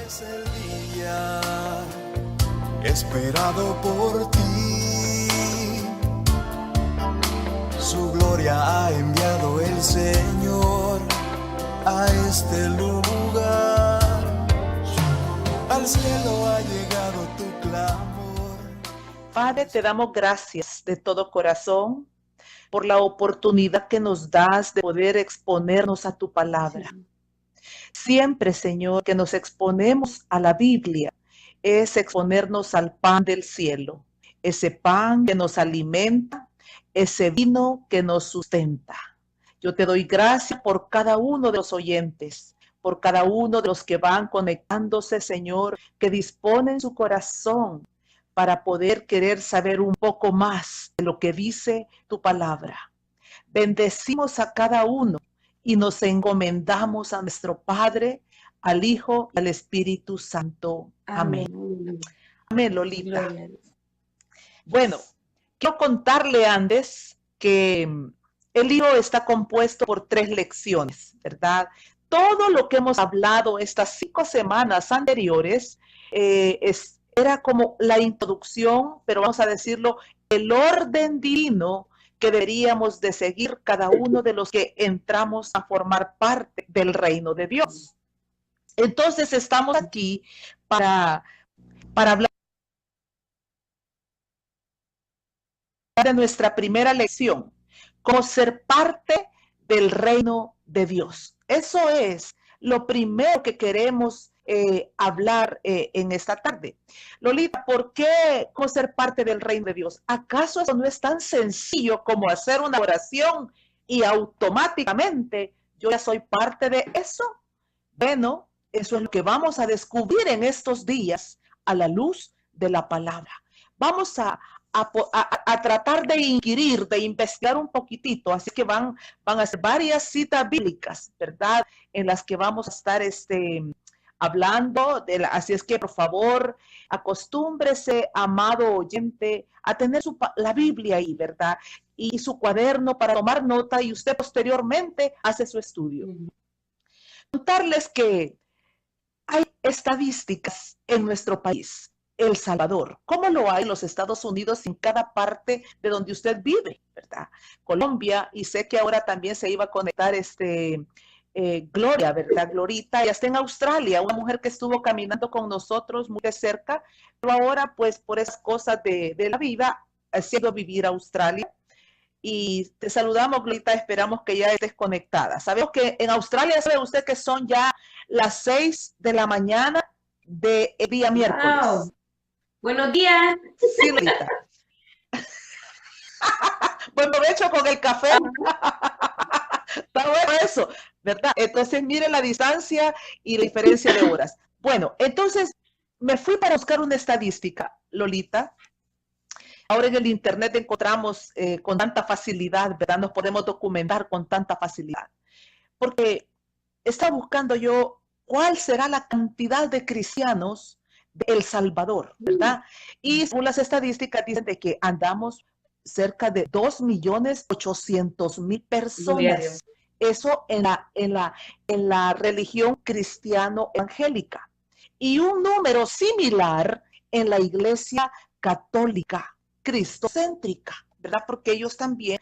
Es el día esperado por ti. Su gloria ha enviado el Señor a este lugar. Al cielo ha llegado tu clamor. Padre, te damos gracias de todo corazón por la oportunidad que nos das de poder exponernos a tu palabra. Siempre, Señor, que nos exponemos a la Biblia, es exponernos al pan del cielo, ese pan que nos alimenta, ese vino que nos sustenta. Yo te doy gracias por cada uno de los oyentes, por cada uno de los que van conectándose, Señor, que disponen su corazón para poder querer saber un poco más de lo que dice tu palabra. Bendecimos a cada uno y nos encomendamos a nuestro Padre, al Hijo y al Espíritu Santo. Amén. Amén, Lolita. Bueno, quiero contarle antes que el libro está compuesto por 3 lecciones, ¿verdad? Todo lo que hemos hablado estas 5 semanas anteriores era como la introducción, pero vamos a decirlo, el orden divino que deberíamos de seguir cada uno de los que entramos a formar parte del reino de Dios. Entonces estamos aquí para hablar de nuestra primera lección, cómo ser parte del reino de Dios. Eso es lo primero que queremos hablar en esta tarde. Lolita, ¿por qué cómo ser parte del reino de Dios? ¿Acaso eso no es tan sencillo como hacer una oración y automáticamente yo ya soy parte de eso? Bueno, eso es lo que vamos a descubrir en estos días a la luz de la palabra. Vamos a tratar de inquirir, de investigar un poquitito, así que van a ser varias citas bíblicas, ¿verdad? En las que vamos a estar hablando, así es que por favor, acostúmbrese, amado oyente, a tener la Biblia ahí, ¿verdad? Y su cuaderno para tomar nota y usted posteriormente hace su estudio. Contarles que hay estadísticas en nuestro país, El Salvador, como lo hay en los Estados Unidos, en cada parte de donde usted vive, ¿verdad? Colombia, y sé que ahora también se iba a conectar Gloria, ¿verdad? Glorita, ya está en Australia, una mujer que estuvo caminando con nosotros muy de cerca, pero ahora pues por esas cosas de la vida, ha sido vivir a Australia. Y te saludamos, Glorita, esperamos que ya estés conectada. Sabemos que en Australia, sabe usted que son ya las 6 de la mañana del día miércoles. Wow. Buenos días. Sí, Glorita. Buen provecho con el café. Está bueno eso, ¿verdad? Entonces, mire la distancia y la diferencia de horas. Bueno, entonces me fui para buscar una estadística, Lolita. Ahora en el internet encontramos con tanta facilidad, ¿verdad? Nos podemos documentar con tanta facilidad. Porque estaba buscando yo cuál será la cantidad de cristianos de El Salvador, ¿verdad? Y según las estadísticas dicen de que andamos cerca de 2.800.000 personas. Eso en la religión cristiano evangélica. Y un número similar en la iglesia católica cristocéntrica, ¿verdad? Porque ellos también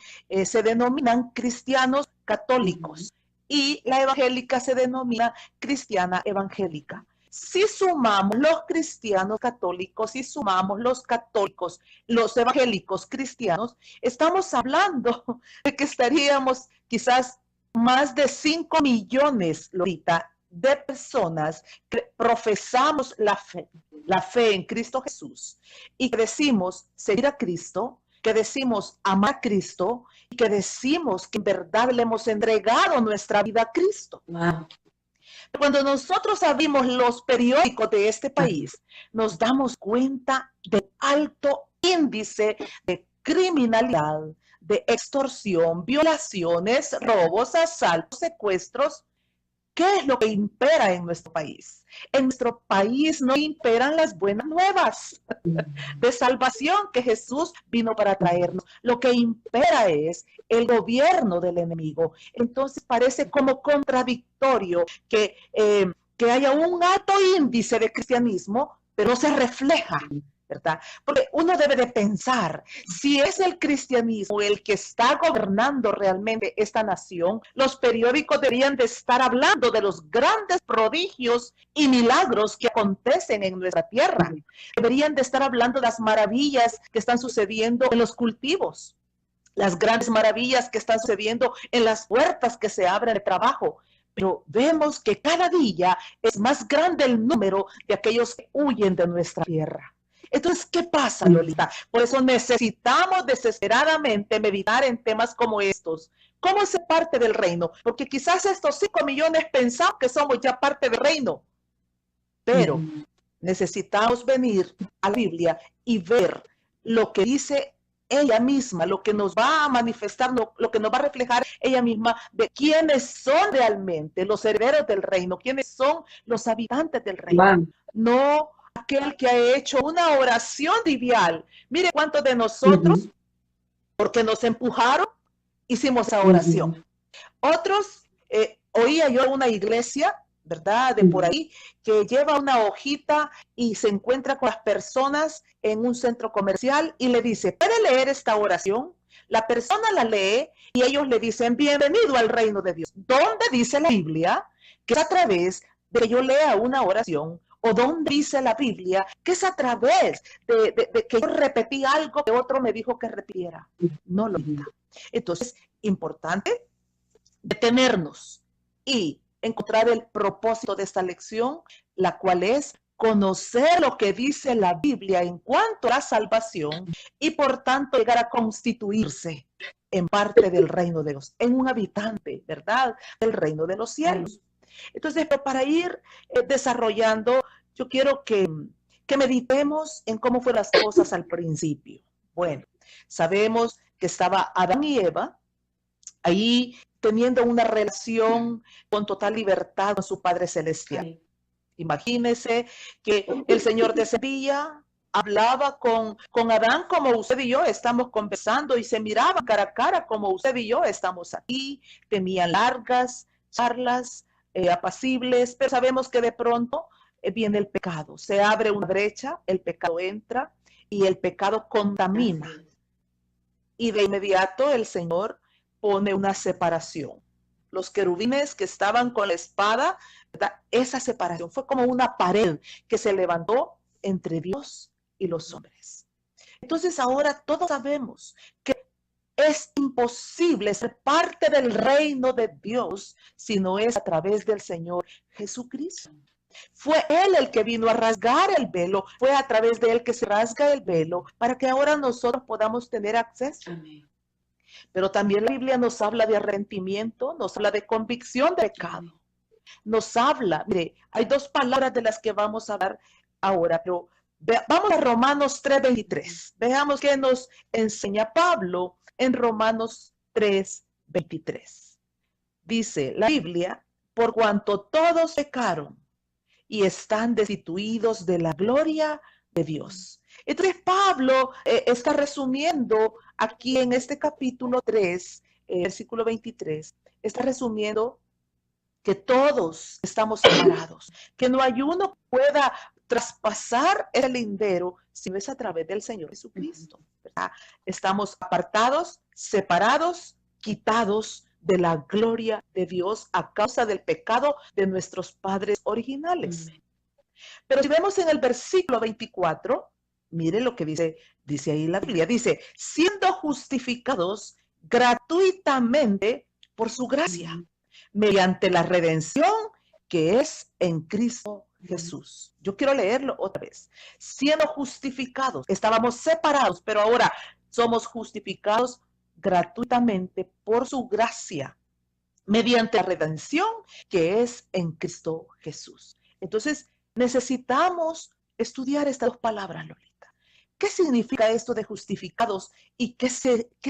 se denominan cristianos católicos y la evangélica se denomina cristiana evangélica. Si sumamos los cristianos católicos y sumamos los católicos, los evangélicos cristianos, estamos hablando de que estaríamos quizás más de 5 millones, Lolita, de personas que profesamos la fe en Cristo Jesús y que decimos seguir a Cristo, que decimos amar a Cristo y que decimos que en verdad le hemos entregado nuestra vida a Cristo. Wow. Cuando nosotros abrimos los periódicos de este país, nos damos cuenta del alto índice de criminalidad, de extorsión, violaciones, robos, asaltos, secuestros. ¿Qué es lo que impera en nuestro país? En nuestro país no imperan las buenas nuevas de salvación que Jesús vino para traernos. Lo que impera es el gobierno del enemigo. Entonces parece como contradictorio que que haya un alto índice de cristianismo, pero no se refleja, ¿verdad? Porque uno debe de pensar, si es el cristianismo el que está gobernando realmente esta nación, los periódicos deberían de estar hablando de los grandes prodigios y milagros que acontecen en nuestra tierra. Deberían de estar hablando de las maravillas que están sucediendo en los cultivos, las grandes maravillas que están sucediendo en las puertas que se abren de trabajo. Pero vemos que cada día es más grande el número de aquellos que huyen de nuestra tierra. Entonces, ¿qué pasa, Lolita? Por eso necesitamos desesperadamente meditar en temas como estos. ¿Cómo ser parte del reino? Porque quizás estos 5 millones pensamos que somos ya parte del reino, pero necesitamos venir a la Biblia y ver lo que dice ella misma, lo que nos va a manifestar, lo que nos va a reflejar ella misma de quiénes son realmente los herederos del reino, quiénes son los habitantes del reino. Wow. No aquel que ha hecho una oración trivial. Mire cuántos de nosotros, porque nos empujaron, hicimos esa oración. Otros, oía yo una iglesia, ¿verdad? De por ahí, que lleva una hojita y se encuentra con las personas en un centro comercial y le dice, ¿puede leer esta oración? La persona la lee y ellos le dicen, bienvenido al reino de Dios. ¿Dónde dice la Biblia que es a través de que yo lea una oración? ¿O dónde dice la Biblia que es a través de que yo repetí algo que otro me dijo que repitiera? No lo diga. Entonces, importante detenernos y encontrar el propósito de esta lección, la cual es conocer lo que dice la Biblia en cuanto a la salvación y por tanto llegar a constituirse en parte del reino de Dios, en un habitante, ¿verdad?, del reino de los cielos. Entonces, para ir desarrollando, yo quiero que meditemos en cómo fueron las cosas al principio. Bueno, sabemos que estaba Adán y Eva ahí teniendo una relación con total libertad con su Padre Celestial. Imagínese que el Señor descendía, hablaba con Adán como usted y yo estamos conversando y se miraban cara a cara como usted y yo estamos aquí, tenían largas charlas, apacibles, pero sabemos que de pronto viene el pecado, se abre una brecha, el pecado entra y el pecado contamina. Y de inmediato el Señor pone una separación. Los querubines que estaban con la espada, ¿verdad? Esa separación fue como una pared que se levantó entre Dios y los hombres. Entonces ahora todos sabemos que es imposible ser parte del reino de Dios si no es a través del Señor Jesucristo. Fue Él el que vino a rasgar el velo, fue a través de Él que se rasga el velo para que ahora nosotros podamos tener acceso. Amén. Pero también la Biblia nos habla de arrepentimiento, nos habla de convicción de pecado. Nos habla, mire, hay dos palabras de las que vamos a hablar ahora, pero vamos a Romanos 3:23. Veamos qué nos enseña Pablo en Romanos 3:23. Dice la Biblia, por cuanto todos pecaron y están destituidos de la gloria de Dios. Entonces Pablo está resumiendo aquí en este capítulo 3, versículo 23, está resumiendo que todos estamos separados, que no hay uno que pueda traspasar el lindero si no es a través del Señor Jesucristo, ¿verdad? Estamos apartados, separados, quitados de la gloria de Dios a causa del pecado de nuestros padres originales. Pero si vemos en el versículo 24, mire lo que dice ahí la Biblia, dice, siendo justificados gratuitamente por su gracia, mediante la redención que es en Cristo Jesús. Yo quiero leerlo otra vez. Siendo justificados, estábamos separados, pero ahora somos justificados gratuitamente por su gracia, mediante la redención que es en Cristo Jesús. Entonces, necesitamos estudiar estas dos palabras, Lolita. ¿Qué significa esto de justificados y qué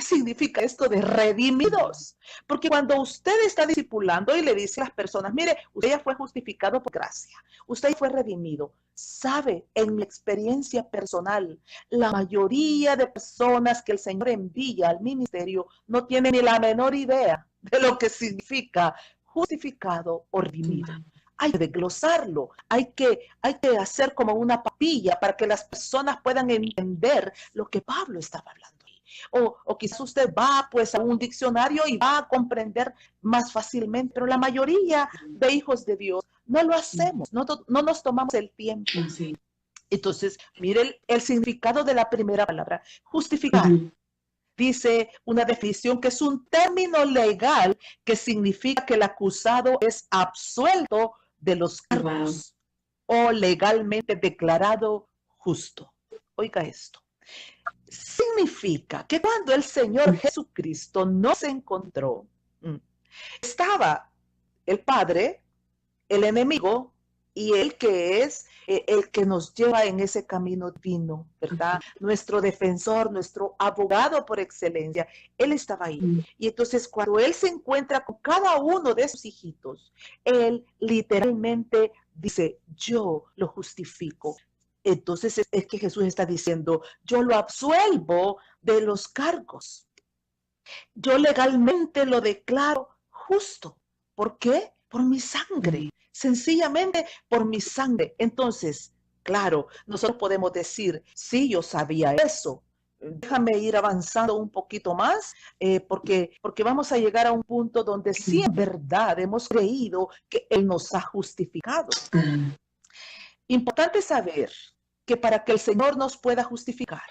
significa esto de redimidos? Porque cuando usted está discipulando y le dice a las personas, mire, usted ya fue justificado por gracia, usted fue redimido, sabe, en mi experiencia personal, la mayoría de personas que el Señor envía al ministerio no tienen ni la menor idea de lo que significa justificado o redimido. hay que desglosarlo, hay que hacer como una papilla para que las personas puedan entender lo que Pablo estaba hablando. O quizás usted va pues a un diccionario y va a comprender más fácilmente, pero la mayoría de hijos de Dios no lo hacemos, no nos tomamos el tiempo. Sí. Entonces, mire el significado de la primera palabra, justificar. Dice una definición que es un término legal que significa que el acusado es absuelto de los cargos o legalmente declarado justo. Oiga esto. Significa que cuando el Señor Jesucristo nos encontró, estaba el Padre, el enemigo y el que es el que nos lleva en ese camino divino, ¿verdad? Nuestro defensor, nuestro abogado por excelencia, él estaba ahí. Y entonces cuando él se encuentra con cada uno de sus hijitos, él literalmente dice, yo lo justifico. Entonces es que Jesús está diciendo, yo lo absuelvo de los cargos. Yo legalmente lo declaro justo. ¿Por qué? Por mi sangre. Sencillamente por mi sangre. Entonces, claro, nosotros podemos decir, sí, yo sabía eso. Déjame ir avanzando un poquito más, porque vamos a llegar a un punto donde sí, en verdad, hemos creído que Él nos ha justificado. Importante saber que para que el Señor nos pueda justificar,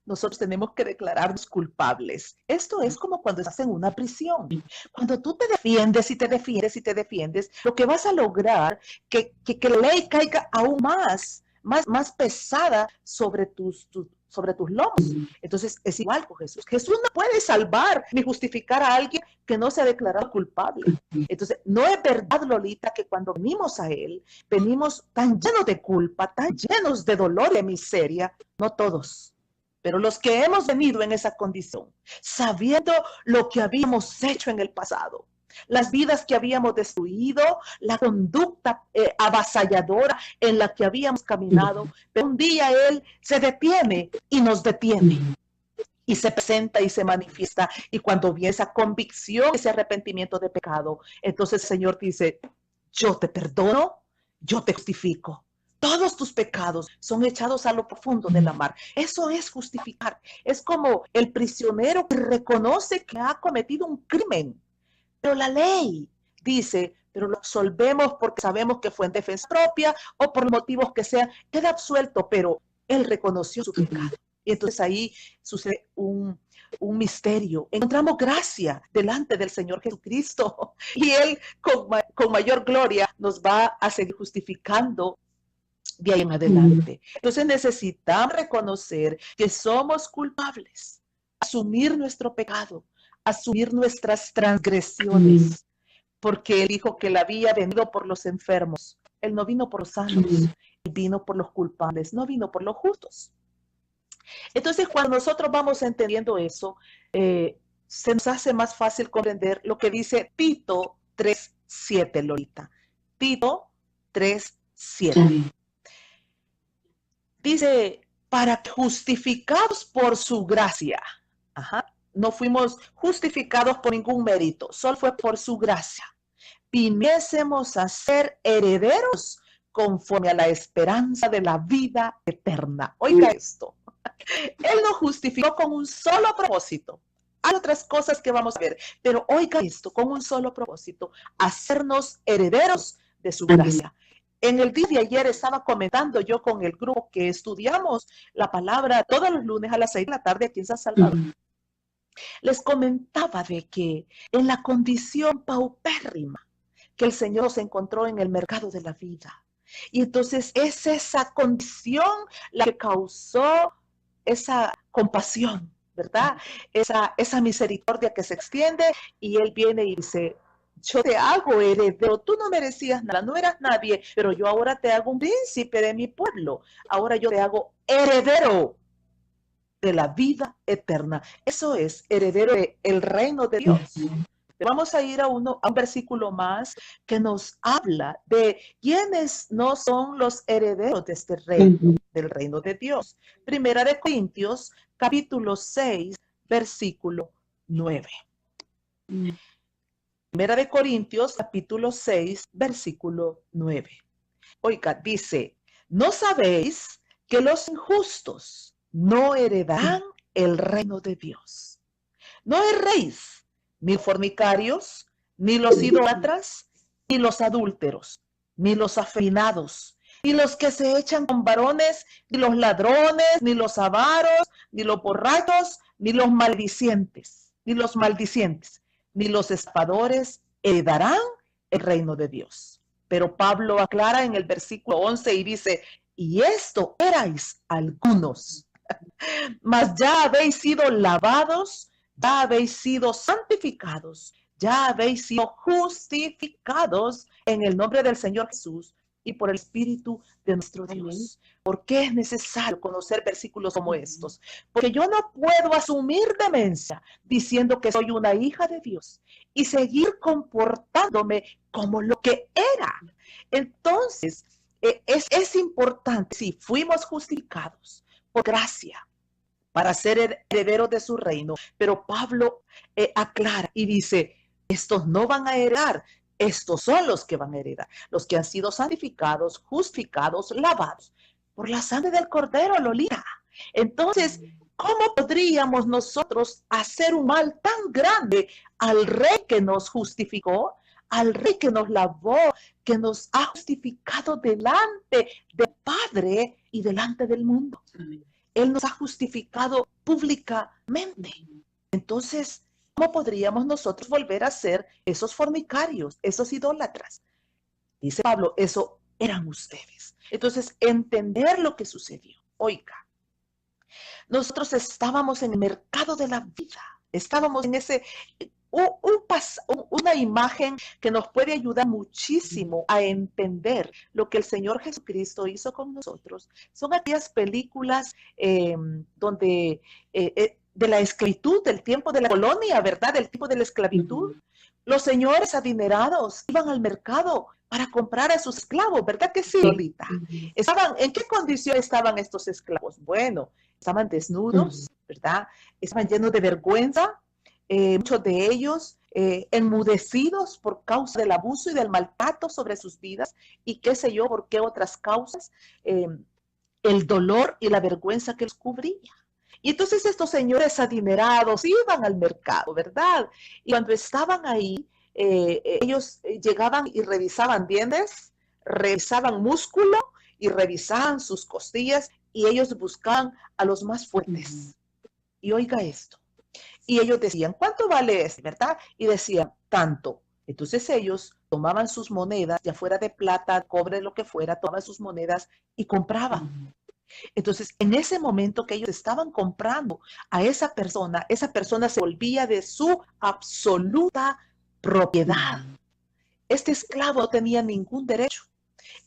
nosotros tenemos que declararnos culpables. Esto es como cuando estás en una prisión. Cuando tú te defiendes y te defiendes y te defiendes, lo que vas a lograr que la ley caiga aún más pesada sobre tus lomos. Entonces es igual con Jesús. Jesús no puede salvar ni justificar a alguien que no se ha declarado culpable. Entonces no es verdad, Lolita, que cuando venimos a Él, venimos tan llenos de culpa, tan llenos de dolor y de miseria. No todos, pero los que hemos venido en esa condición, sabiendo lo que habíamos hecho en el pasado, las vidas que habíamos destruido, la conducta avasalladora en la que habíamos caminado, pero un día Él se detiene y nos detiene. Y se presenta y se manifiesta. Y cuando viene esa convicción, ese arrepentimiento de pecado, entonces el Señor dice, yo te perdono, yo te justifico. Todos tus pecados son echados a lo profundo de la mar. Eso es justificar. Es como el prisionero que reconoce que ha cometido un crimen. Pero la ley dice, pero lo absolvemos porque sabemos que fue en defensa propia o por motivos que sean, queda absuelto, pero él reconoció su pecado. Y entonces ahí sucede un misterio. Encontramos gracia delante del Señor Jesucristo y Él con mayor gloria nos va a seguir justificando de ahí en adelante. Entonces necesitamos reconocer que somos culpables, asumir nuestro pecado, asumir nuestras transgresiones, porque Él dijo que Él había venido por los enfermos. Él no vino por los sanos, Él vino por los culpables, no vino por los justos. Entonces, cuando nosotros vamos entendiendo eso, se nos hace más fácil comprender lo que dice Tito 3:7, Lolita. Tito 3:7. Dice, para que justificados por su gracia, no fuimos justificados por ningún mérito, solo fue por su gracia, viniésemos a ser herederos conforme a la esperanza de la vida eterna. Oiga esto. Él nos justificó con un solo propósito. Hay otras cosas que vamos a ver, pero oiga esto, con un solo propósito, hacernos herederos de su gracia. En el día de ayer estaba comentando yo con el grupo que estudiamos la palabra todos los lunes a las 6 de la tarde aquí en San Salvador. Les comentaba de que en la condición paupérrima que el Señor nos encontró en el mercado de la vida. Y entonces es esa condición la que causó esa compasión, ¿verdad? Esa misericordia que se extiende y Él viene y dice, yo te hago heredero, tú no merecías nada, no eras nadie, pero yo ahora te hago un príncipe de mi pueblo, ahora yo te hago heredero de la vida eterna. Eso es heredero del reino de Dios. Vamos a ir a un versículo más que nos habla de quiénes no son los herederos de este reino, del reino de Dios. Primera de Corintios, capítulo 6, versículo 9. Primera de Corintios, capítulo 6, versículo 9. Oiga, dice, ¿no sabéis que los injustos no heredarán el reino de Dios? No erréis, ni fornicarios, ni los idólatras, ni los adúlteros, ni los afeminados, ni los que se echan con varones, ni los ladrones, ni los avaros, ni los borrachos, ni los maldicientes, ni los estafadores heredarán el reino de Dios. Pero Pablo aclara en el versículo 11 y dice, y esto erais algunos, mas ya habéis sido lavados, ya habéis sido santificados, ya habéis sido justificados en el nombre del Señor Jesús y por el Espíritu de nuestro Dios. ¿Por qué es necesario conocer versículos como estos? Porque yo no puedo asumir demencia diciendo que soy una hija de Dios y seguir comportándome como lo que era. Entonces, es importante, si fuimos justificados por gracia, para ser herederos de su reino, pero Pablo aclara y dice, estos no van a heredar, estos son los que van a heredar, los que han sido santificados, justificados, lavados por la sangre del Cordero, Lolita. Entonces, ¿cómo podríamos nosotros hacer un mal tan grande al Rey que nos justificó, al Rey que nos lavó, que nos ha justificado delante del Padre y delante del mundo? Él nos ha justificado públicamente. Entonces, ¿cómo podríamos nosotros volver a ser esos fornicarios, esos idólatras? Dice Pablo, eso eran ustedes. Entonces, entender lo que sucedió. Oiga, nosotros estábamos en el mercado de la vida. Estábamos en ese, una imagen que nos puede ayudar muchísimo a entender lo que el Señor Jesucristo hizo con nosotros. Son aquellas películas donde de la esclavitud, del tiempo de la colonia, ¿verdad? Del tiempo de la esclavitud. Los señores adinerados iban al mercado para comprar a sus esclavos, ¿verdad que sí, Lolita? ¿En qué condición estaban estos esclavos? Bueno, estaban desnudos, ¿verdad? Estaban llenos de vergüenza, muchos de ellos enmudecidos por causa del abuso y del maltrato sobre sus vidas, y qué sé yo, por qué otras causas, el dolor y la vergüenza que los cubría. Y entonces estos señores adinerados iban al mercado, ¿verdad? Y cuando estaban ahí, ellos llegaban y revisaban dientes, revisaban músculo y revisaban sus costillas, y ellos buscaban a los más fuertes. Y oiga esto. Y ellos decían, ¿cuánto vale este, verdad? Y decían, tanto. Entonces ellos tomaban sus monedas, ya fuera de plata, cobre, lo que fuera, tomaban sus monedas y compraban. Entonces, en ese momento que ellos estaban comprando a esa persona se volvía de su absoluta propiedad. Este esclavo no tenía ningún derecho.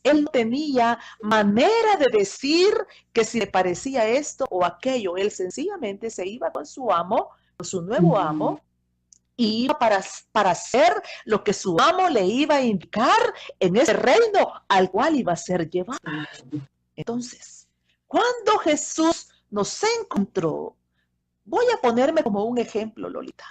Él no tenía manera de decir que si le parecía esto o aquello. Él sencillamente se iba con su amo, con su nuevo amo, y iba para hacer lo que su amo le iba a indicar en ese reino al cual iba a ser llevado. Entonces, cuando Jesús nos encontró, voy a ponerme como un ejemplo, Lolita.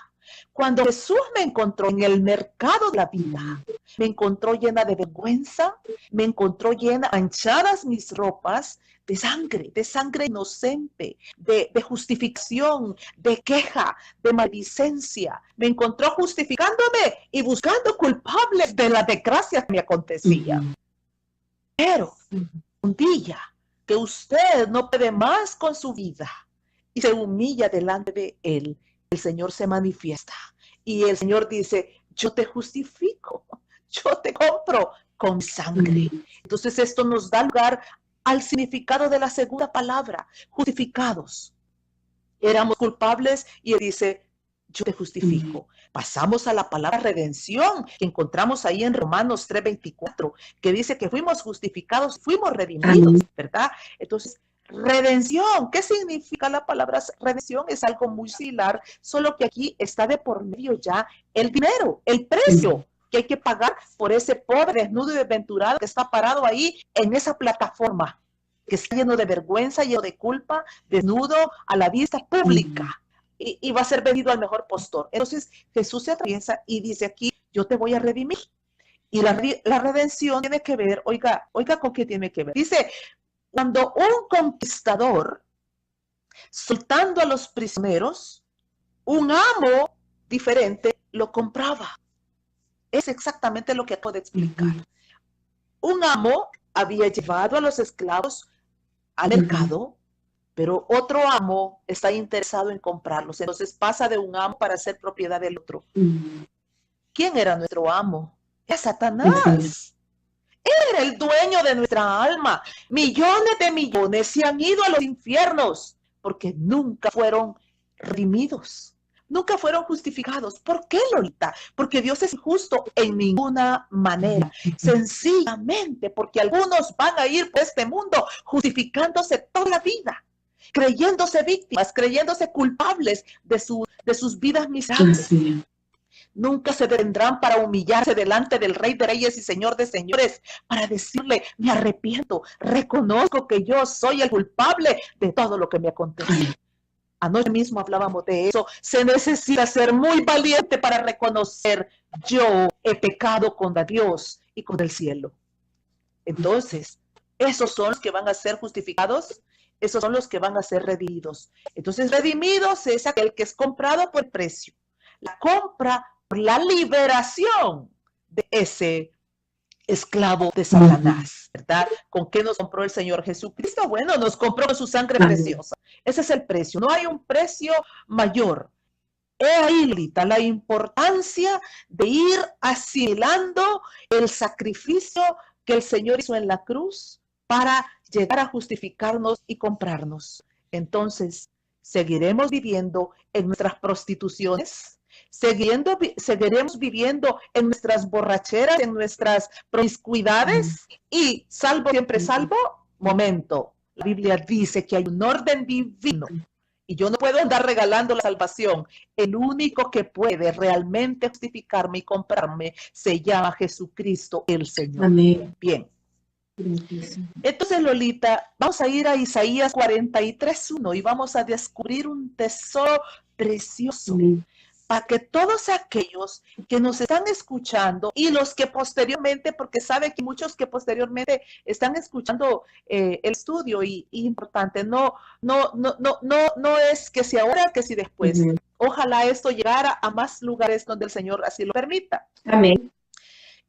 Cuando Jesús me encontró en el mercado de la vida, me encontró llena de vergüenza, me encontró manchadas mis ropas de sangre inocente, de justificación, de queja, de maldicencia. Me encontró justificándome y buscando culpables de la desgracia que me acontecía. Pero un día que usted no puede más con su vida y se humilla delante de Él, el Señor se manifiesta y el Señor dice, yo te justifico, yo te compro con sangre. Entonces esto nos da lugar al significado de la segunda palabra, justificados. Éramos culpables y Él dice, yo te justifico. Pasamos a la palabra redención, que encontramos ahí en Romanos 3:24, que dice que fuimos justificados, fuimos redimidos, ¿verdad? Entonces, redención, ¿qué significa la palabra redención? Es algo muy similar, solo que aquí está de por medio ya el dinero, el precio que hay que pagar por ese pobre desnudo y desventurado que está parado ahí en esa plataforma, que está lleno de vergüenza, lleno de culpa, desnudo a la vista pública. y va a ser vendido al mejor postor. Entonces Jesús se atraviesa y dice aquí, yo te voy a redimir. Y la redención tiene que ver, oiga con qué tiene que ver. Dice, cuando un conquistador, soltando a los prisioneros, un amo diferente lo compraba. Es exactamente lo que acabo de explicar. Un amo había llevado a los esclavos al mercado, pero otro amo está interesado en comprarlos. Entonces pasa de un amo para ser propiedad del otro. ¿Quién era nuestro amo? Era Satanás. Era el dueño de nuestra alma. Millones de millones se han ido a los infiernos porque nunca fueron redimidos. Nunca fueron justificados. ¿Por qué, Lolita? Porque Dios es injusto en ninguna manera. Sencillamente porque algunos van a ir por este mundo justificándose toda la vida, creyéndose víctimas, creyéndose culpables de sus vidas miserables. Nunca se detendrán para humillarse delante del Rey de Reyes y Señor de Señores, para decirle, me arrepiento, reconozco que yo soy el culpable de todo lo que me acontece. Anoche mismo hablábamos de eso. Se necesita ser muy valiente para reconocer, yo he pecado contra Dios y contra el cielo. Entonces, esos son los que van a ser justificados, esos son los que van a ser redimidos. Entonces, redimidos es aquel que es comprado por precio. La compra por la liberación de ese esclavo de Satanás, ¿verdad? ¿Con qué nos compró el Señor Jesucristo? Bueno, nos compró con su sangre preciosa. Ese es el precio. No hay un precio mayor. He ahí, Lita, la importancia de ir asimilando el sacrificio que el Señor hizo en la cruz para llegar a justificarnos y comprarnos. Entonces, seguiremos viviendo en nuestras prostituciones, seguiremos viviendo en nuestras borracheras, en nuestras promiscuidades y salvo, siempre salvo. Momento, la Biblia dice que hay un orden divino y yo no puedo andar regalando la salvación. El único que puede realmente justificarme y comprarme se llama Jesucristo el Señor. Amén. Bien. Entonces, Lolita, vamos a ir a Isaías 43:1 y vamos a descubrir un tesoro precioso. Para que todos aquellos que nos están escuchando y los que posteriormente, porque sabe que muchos que posteriormente están escuchando el estudio y importante, no es que si ahora, que si después. Ojalá esto llegara a más lugares donde el Señor así lo permita. Amén.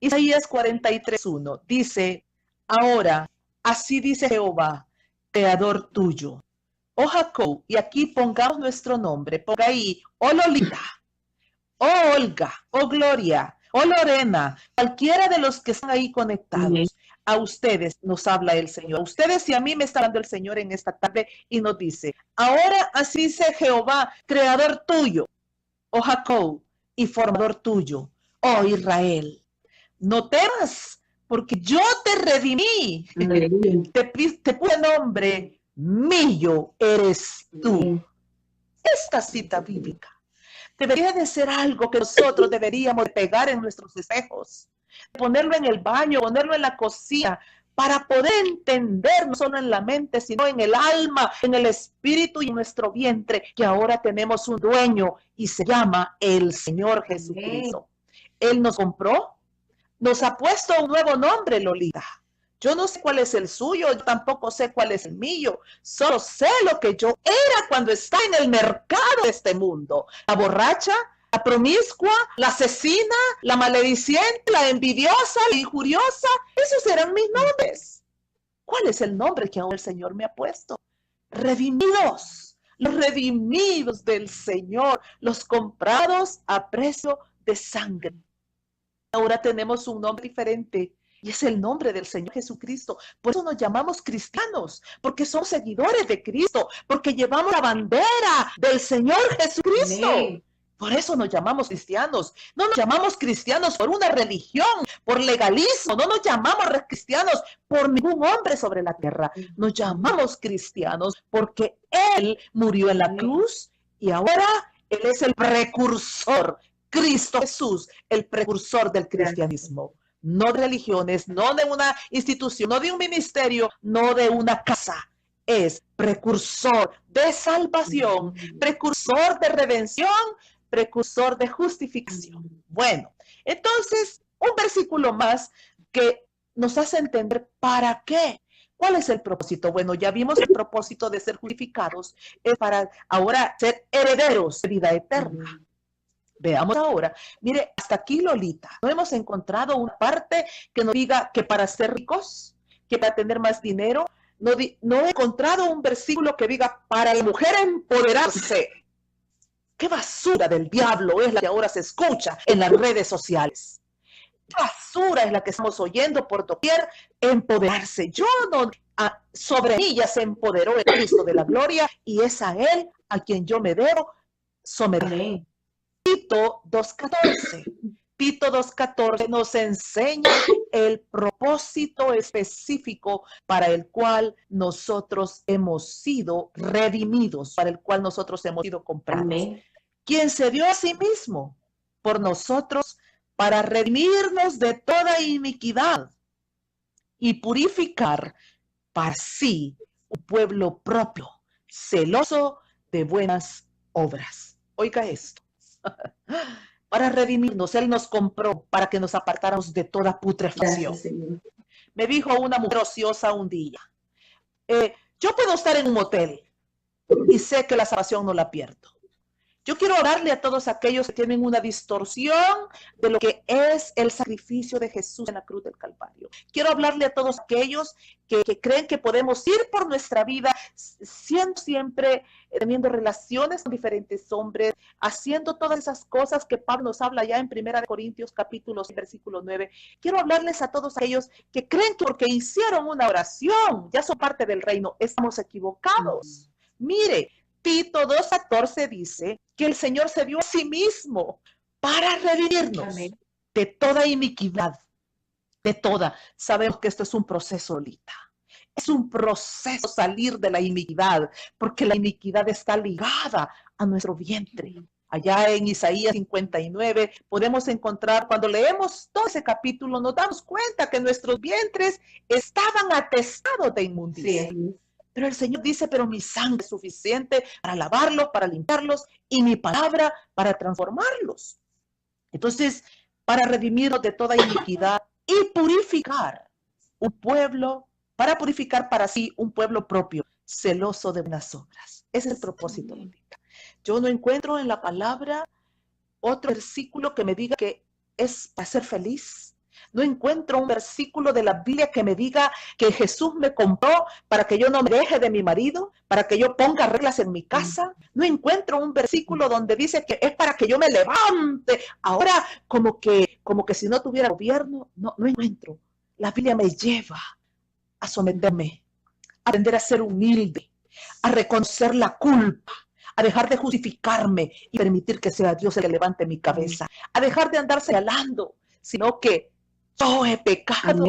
Isaías 43:1 dice, ahora, así dice Jehová, creador tuyo, oh Jacob, y aquí pongamos nuestro nombre, ponga ahí, oh Lolita, oh Olga, oh Gloria, oh Lorena, cualquiera de los que están ahí conectados, a ustedes nos habla el Señor. A ustedes y a mí me está hablando el Señor en esta tarde y nos dice, ahora así dice Jehová, creador tuyo, oh Jacob, y formador tuyo, oh Israel. No temas, porque yo te redimí, te puse nombre, mío eres tú. Esta cita bíblica debería de ser algo que nosotros deberíamos pegar en nuestros espejos, ponerlo en el baño, ponerlo en la cocina, para poder entender no solo en la mente, sino en el alma, en el espíritu y en nuestro vientre, que ahora tenemos un dueño y se llama el Señor Jesucristo. Él nos compró, nos ha puesto un nuevo nombre, Lolita. Yo no sé cuál es el suyo, yo tampoco sé cuál es el mío. Solo sé lo que yo era cuando estaba en el mercado de este mundo. La borracha, la promiscua, la asesina, la malediciente, la envidiosa, la injuriosa. Esos eran mis nombres. ¿Cuál es el nombre que ahora el Señor me ha puesto? Redimidos. Los redimidos del Señor. Los comprados a precio de sangre. Ahora tenemos un nombre diferente. Y es el nombre del Señor Jesucristo. Por eso nos llamamos cristianos, porque somos seguidores de Cristo, porque llevamos la bandera del Señor Jesucristo. Amén. Por eso nos llamamos cristianos. No nos llamamos cristianos por una religión, por legalismo. No nos llamamos cristianos por ningún hombre sobre la tierra. Nos llamamos cristianos porque Él murió en la cruz y ahora Él es el precursor. Cristo Jesús, el precursor del cristianismo. No de religiones, no de una institución, no de un ministerio, no de una casa. Es precursor de salvación, precursor de redención, precursor de justificación. Bueno, entonces, un versículo más que nos hace entender para qué. ¿Cuál es el propósito? Bueno, ya vimos el propósito de ser justificados es para ahora ser herederos de vida eterna. Veamos ahora, mire, hasta aquí Lolita, no hemos encontrado una parte que nos diga que para ser ricos, que para tener más dinero, no he encontrado un versículo que diga para la mujer empoderarse. ¿Qué basura del diablo es la que ahora se escucha en las redes sociales? ¿Qué basura es la que estamos oyendo por doquier? Empoderarse. Yo no, sobre mí ya se empoderó el Cristo de la gloria y es a Él a quien yo me debo someter. Tito 2.14. Tito 2.14 nos enseña el propósito específico para el cual nosotros hemos sido redimidos, para el cual nosotros hemos sido comprados. Amén. Quien se dio a sí mismo por nosotros para redimirnos de toda iniquidad y purificar para sí un pueblo propio, celoso de buenas obras. Oiga esto. Para redimirnos, Él nos compró para que nos apartáramos de toda putrefacción. Me dijo una mujer ociosa un día, yo puedo estar en un motel y sé que la salvación no la pierdo. Yo quiero orarle a todos aquellos que tienen una distorsión de lo que es el sacrificio de Jesús en la cruz del Calvario. Quiero hablarle a todos aquellos que creen que podemos ir por nuestra vida siendo siempre, teniendo relaciones con diferentes hombres, haciendo todas esas cosas que Pablo nos habla ya en 1 Corintios capítulo 6, versículo 9. Quiero hablarles a todos aquellos que creen que porque hicieron una oración, ya son parte del reino. Estamos equivocados. Mire, Tito 2.14 dice que el Señor se dio a sí mismo para redimirnos de toda iniquidad, de toda. Sabemos que esto es un proceso, Lolita. Es un proceso salir de la iniquidad, porque la iniquidad está ligada a nuestro vientre. Allá en Isaías 59 podemos encontrar, cuando leemos todo ese capítulo, nos damos cuenta que nuestros vientres estaban atestados de inmundicia. Sí. Pero el Señor dice, pero mi sangre es suficiente para lavarlos, para limpiarlos, y mi palabra para transformarlos. Entonces, para redimirnos de toda iniquidad y purificar un pueblo, para purificar para sí un pueblo propio, celoso de buenas obras. Ese es el propósito. Yo no encuentro en la palabra otro versículo que me diga que es para ser feliz. No encuentro un versículo de la Biblia que me diga que Jesús me compró para que yo no me deje de mi marido, para que yo ponga reglas en mi casa. No encuentro un versículo donde dice que es para que yo me levante. Ahora, como que si no tuviera gobierno, no encuentro. La Biblia me lleva a someterme, a aprender a ser humilde, a reconocer la culpa, a dejar de justificarme y permitir que sea Dios el que levante mi cabeza, a dejar de andar señalando, sino que yo he pecado,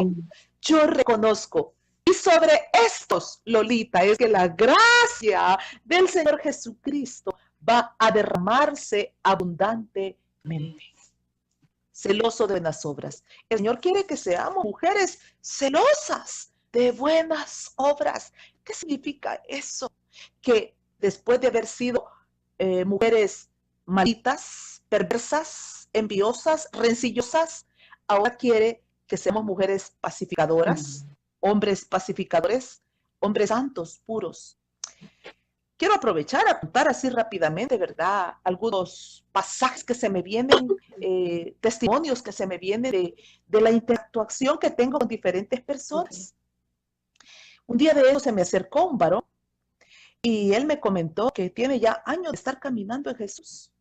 yo reconozco. Y sobre estos, Lolita, es que la gracia del Señor Jesucristo va a derramarse abundantemente. Celoso de buenas obras. El Señor quiere que seamos mujeres celosas de buenas obras. ¿Qué significa eso? Que después de haber sido mujeres malitas, perversas, enviosas, rencillosas, ahora quiere que seamos mujeres pacificadoras, hombres pacificadores, hombres santos, puros. Quiero aprovechar a contar así rápidamente, ¿verdad? Algunos pasajes que se me vienen, testimonios que se me vienen de la interactuación que tengo con diferentes personas. Un día de eso se me acercó un varón y él me comentó que tiene ya años de estar caminando en Jesús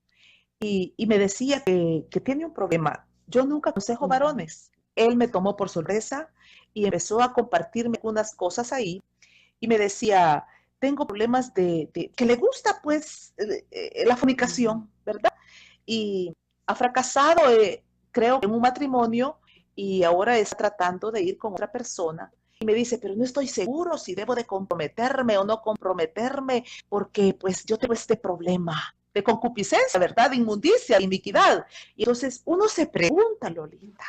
y me decía que tiene un problema. Yo nunca aconsejo varones. Él me tomó por sorpresa y empezó a compartirme unas cosas ahí y me decía, tengo problemas que le gusta pues la fornicación, ¿verdad? Y ha fracasado, creo, en un matrimonio y ahora está tratando de ir con otra persona. Y me dice, pero no estoy seguro si debo de comprometerme o no comprometerme porque pues yo tengo este problema de concupiscencia, ¿verdad? De inmundicia, de iniquidad. Y entonces uno se pregunta, Lolita,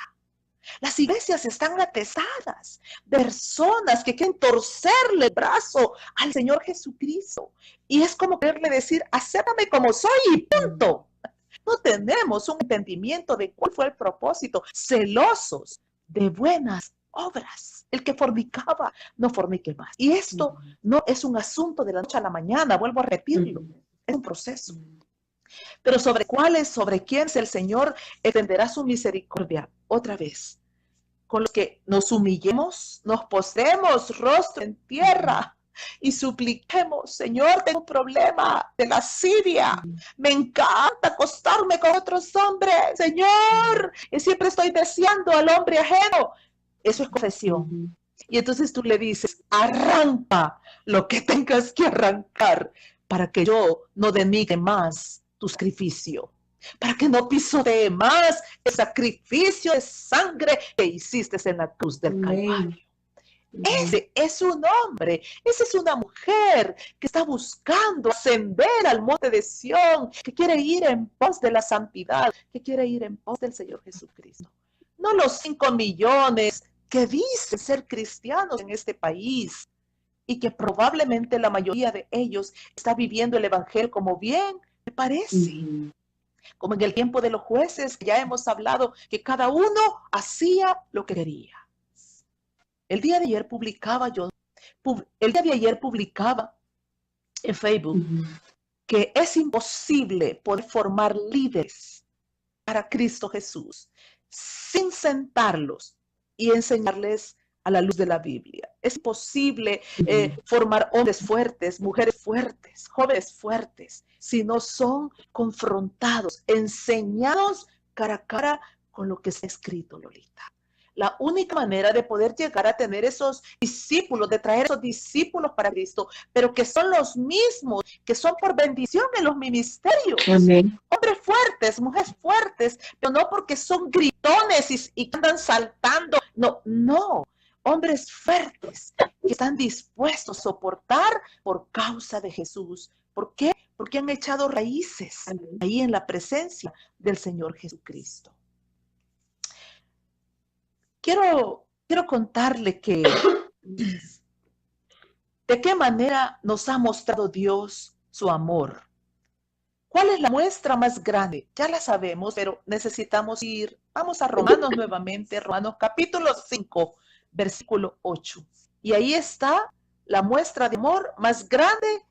Las iglesias están atestadas de personas que quieren torcerle el brazo al Señor Jesucristo. Y es como quererle decir, acéptame como soy y punto. No tenemos un entendimiento de cuál fue el propósito, celosos de buenas obras. El que fornicaba, no fornique más. Y esto no es un asunto de la noche a la mañana, vuelvo a repetirlo, es un proceso. Pero sobre quién el Señor extenderá su misericordia otra vez. Con los que nos humillemos, nos postremos rostro en tierra y supliquemos, Señor, tengo un problema de lascivia, me encanta acostarme con otros hombres, Señor, y siempre estoy deseando al hombre ajeno. Eso es confesión. Y entonces tú le dices, arranca lo que tengas que arrancar para que yo no denigre más tu sacrificio, para que no pisotee más el sacrificio de sangre que hiciste en la cruz del Calvario. Ese es un hombre, esa es una mujer que está buscando ascender al monte de Sión, que quiere ir en pos de la santidad, que quiere ir en pos del Señor Jesucristo. No los 5 millones que dicen ser cristianos en este país y que probablemente la mayoría de ellos está viviendo el evangelio como bien me parece. Como en el tiempo de los jueces, ya hemos hablado que cada uno hacía lo que quería. El día de ayer publicaba en Facebook que es imposible poder formar líderes para Cristo Jesús sin sentarlos y enseñarles a la luz de la Biblia. Es imposible formar hombres fuertes, mujeres fuertes, jóvenes fuertes, si no son confrontados, enseñados cara a cara con lo que está escrito, Lolita. La única manera de poder llegar a tener esos discípulos, de traer esos discípulos para Cristo, pero que son los mismos, que son por bendición en los ministerios. Amén. Hombres fuertes, mujeres fuertes, pero no porque son gritones y andan saltando. No. Hombres fuertes que están dispuestos a soportar por causa de Jesús. ¿Por qué? Porque han echado raíces ahí en la presencia del Señor Jesucristo. Quiero contarle que de qué manera nos ha mostrado Dios su amor. ¿Cuál es la muestra más grande? Ya la sabemos, pero necesitamos ir. Vamos a Romanos nuevamente, Romanos capítulo 5, versículo 8. Y ahí está la muestra de amor más grande,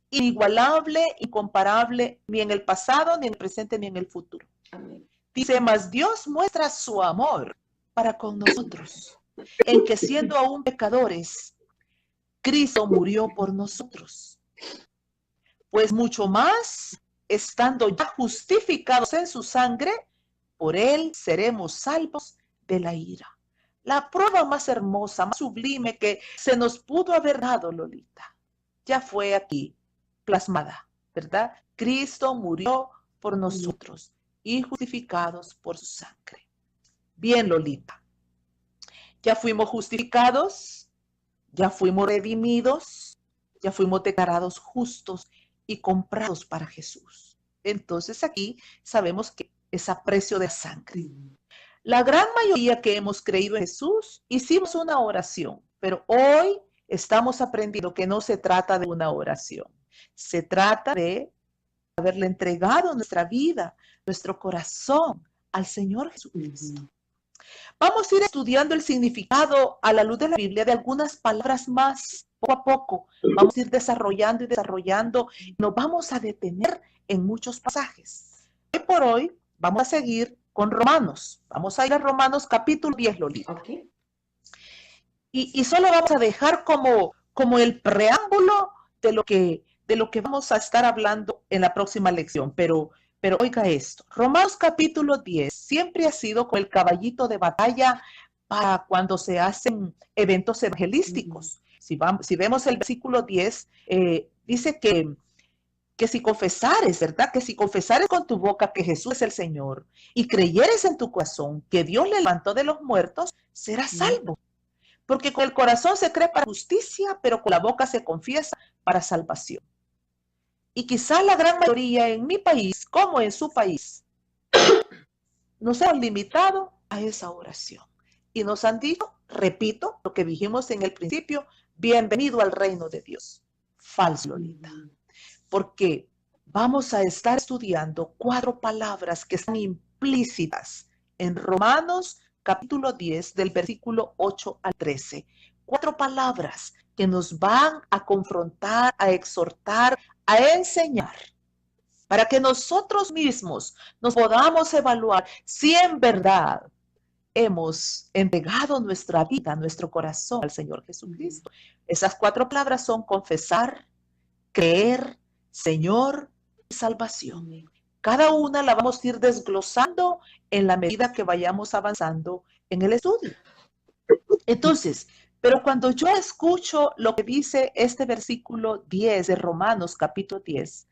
inigualable, incomparable, ni en el pasado, ni en el presente, ni en el futuro. Amén. Dice, mas Dios muestra su amor para con nosotros, en que siendo aún pecadores, Cristo murió por nosotros. Pues mucho más, estando ya justificados en su sangre, por él seremos salvos de la ira. La prueba más hermosa, más sublime que se nos pudo haber dado, Lolita, ya fue aquí plasmada, ¿verdad? Cristo murió por nosotros y justificados por su sangre. Bien, Lolita, ya fuimos justificados, ya fuimos redimidos, ya fuimos declarados justos y comprados para Jesús. Entonces aquí sabemos que es a precio de sangre. La gran mayoría que hemos creído en Jesús hicimos una oración, pero hoy estamos aprendiendo que no se trata de una oración. Se trata de haberle entregado nuestra vida, nuestro corazón al Señor Jesucristo. Vamos a ir estudiando el significado a la luz de la Biblia de algunas palabras más, poco a poco. Vamos a ir desarrollando y nos vamos a detener en muchos pasajes. Hoy por hoy vamos a seguir con Romanos. Vamos a ir a Romanos capítulo 10, Lolita. Okay. Y solo vamos a dejar como el preámbulo de lo que vamos a estar hablando en la próxima lección, pero oiga esto, Romanos capítulo 10 siempre ha sido con el caballito de batalla para cuando se hacen eventos evangelísticos. Si vemos el versículo 10, dice que si confesares, ¿verdad? Que si confesares con tu boca que Jesús es el Señor y creyeres en tu corazón que Dios le levantó de los muertos, serás salvo. Porque con el corazón se cree para justicia, pero con la boca se confiesa para salvación. Y quizás la gran mayoría en mi país, como en su país, nos hemos limitado a esa oración. y nos han dicho, repito, lo que dijimos en el principio, bienvenido al reino de Dios. Falso, Lolita. Porque vamos a estar estudiando 4 palabras que están implícitas en Romanos capítulo 10 del versículo 8 al 13. 4 palabras que nos van a confrontar, a exhortar, a enseñar, para que nosotros mismos nos podamos evaluar si en verdad hemos entregado nuestra vida, nuestro corazón al Señor Jesucristo. Esas 4 palabras son confesar, creer, Señor y salvación. Cada una la vamos a ir desglosando en la medida que vayamos avanzando en el estudio. Entonces, pero cuando yo escucho lo que dice este versículo 10 de Romanos capítulo 10,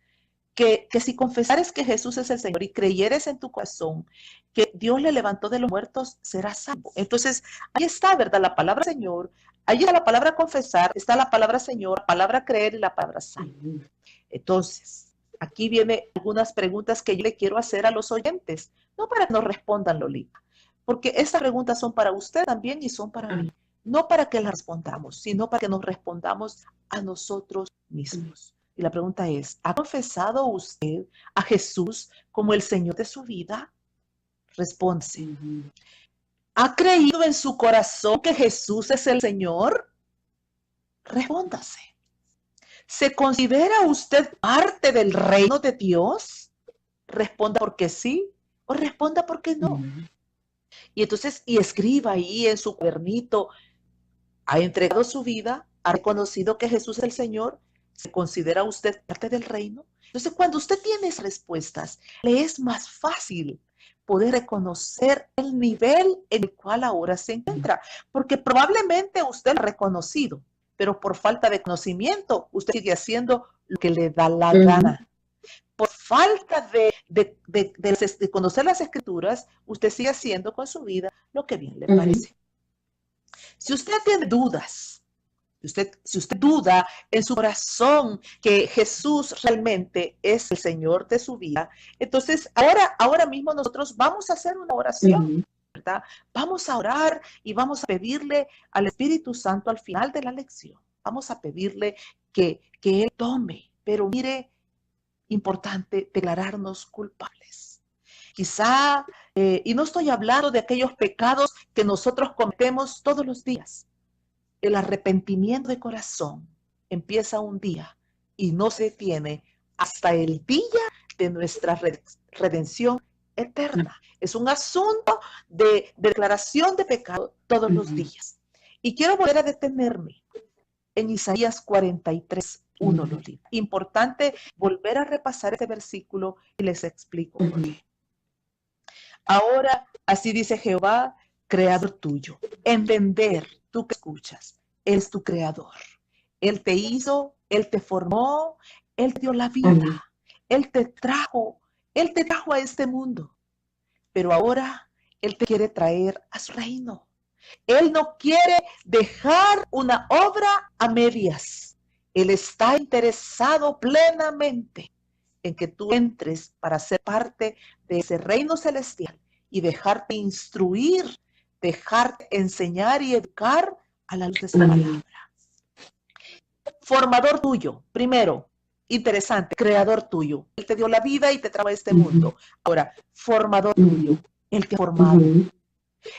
que si confesares que Jesús es el Señor y creyeres en tu corazón que Dios le levantó de los muertos, serás salvo. Entonces, ahí está, ¿verdad? La palabra Señor, ahí está la palabra confesar, está la palabra Señor, la palabra creer y la palabra salvo. Entonces, aquí vienen algunas preguntas que yo le quiero hacer a los oyentes, no para que nos respondan, Lolita, porque estas preguntas son para usted también y son para mí, no para que las respondamos, sino para que nos respondamos a nosotros mismos. Y la pregunta es, ¿ha confesado usted a Jesús como el Señor de su vida? Responde. ¿Ha creído en su corazón que Jesús es el Señor? Respóndase. ¿Se considera usted parte del reino de Dios? Responda porque sí o responda porque no. Y entonces, y escriba ahí en su cuadernito, ¿ha entregado su vida? ¿Ha reconocido que Jesús es el Señor? ¿Se considera usted parte del reino? Entonces, cuando usted tiene esas respuestas, le es más fácil poder reconocer el nivel en el cual ahora se encuentra. Porque probablemente usted lo ha reconocido, pero por falta de conocimiento, usted sigue haciendo lo que le da la gana. Por falta de conocer las Escrituras, usted sigue haciendo con su vida lo que bien le parece. Si usted tiene dudas, si usted duda en su corazón que Jesús realmente es el Señor de su vida, entonces ahora mismo nosotros vamos a hacer una oración, ¿verdad? Vamos a orar y vamos a pedirle al Espíritu Santo al final de la lección. Vamos a pedirle que Él tome, pero mire, importante declararnos culpables. Quizá, y no estoy hablando de aquellos pecados que nosotros cometemos todos los días. El arrepentimiento de corazón empieza un día y no se detiene hasta el día de nuestra redención eterna. Es un asunto de declaración de pecado todos los días. Y quiero volver a detenerme en Isaías 43:1, Lolita. Importante volver a repasar este versículo y les explico por qué. Ahora, así dice Jehová, creador tuyo, entender, tú que escuchas, Él es tu creador. Él te hizo, Él te formó, Él te dio la vida, Él te trajo a este mundo. Pero ahora Él te quiere traer a su reino. Él no quiere dejar una obra a medias. Él está interesado plenamente en que tú entres para ser parte de ese reino celestial y dejarte instruir, dejarte enseñar y educar a la luz de esa palabra. Formador tuyo, primero, interesante, creador tuyo. Él te dio la vida y te trajo a este mundo. Ahora, formador tuyo, Él te ha formado.